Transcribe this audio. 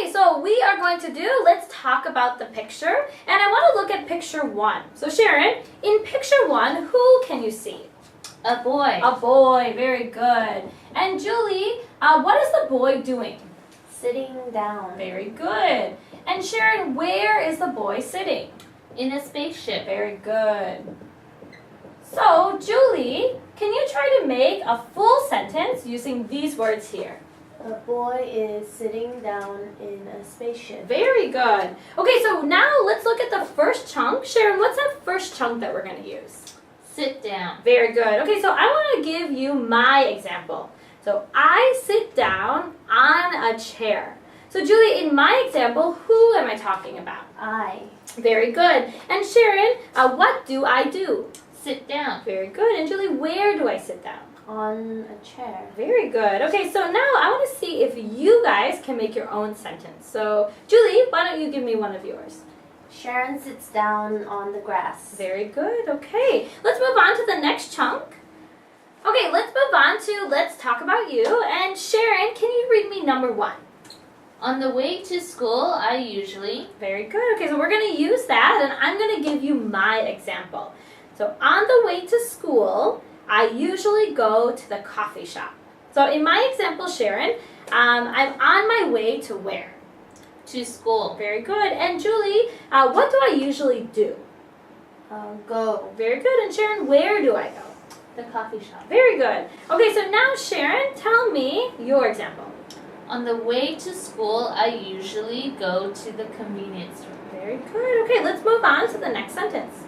Okay, so we are going to let's talk about the picture. And I want to look at picture 1. So Sharon, in picture 1, who can you see? A boy. A boy, very good. And Julie, what is the boy doing? Sitting down. Very good. And Sharon, where is the boy sitting? In a spaceship. Very good. So, Julie, can you try to make a full sentence using these words here? A boy is sitting down in a spaceship. Very good. Okay, so now let's look at the first chunk. Sharon, what's that first chunk that we're going to use? Sit down. Very good. Okay, so I want to give you my example. So, I sit down on a chair. So, Julie, in my example, who am I talking about? I. Very good. And Sharon, what do I do? Sit down. Very good. And Julie, where do I sit down? On a chair. Very good. Okay, so now I want to see if you guys can make your own sentence. So, Julie, why don't you give me one of yours? Sharon sits down on the grass. Very good. Okay, let's move on to the next chunk. Okay, let's move on to let's talk about you. And Sharon, can you read me number 1? On the way to school, I usually... Very good. Okay, so we're going to use that, and I'm going to give you my example. So, on the way to school, I usually go to the coffee shop. So, in my example, Sharon, I'm on my way to where? To school. Very good. And Julie, what do I usually do? Go. Very good. And Sharon, where do I go? The coffee shop. Very good. Okay, so now Sharon, tell me your example. On the way to school, I usually go to the convenience store. Very good. Okay, let's move on to the next sentence.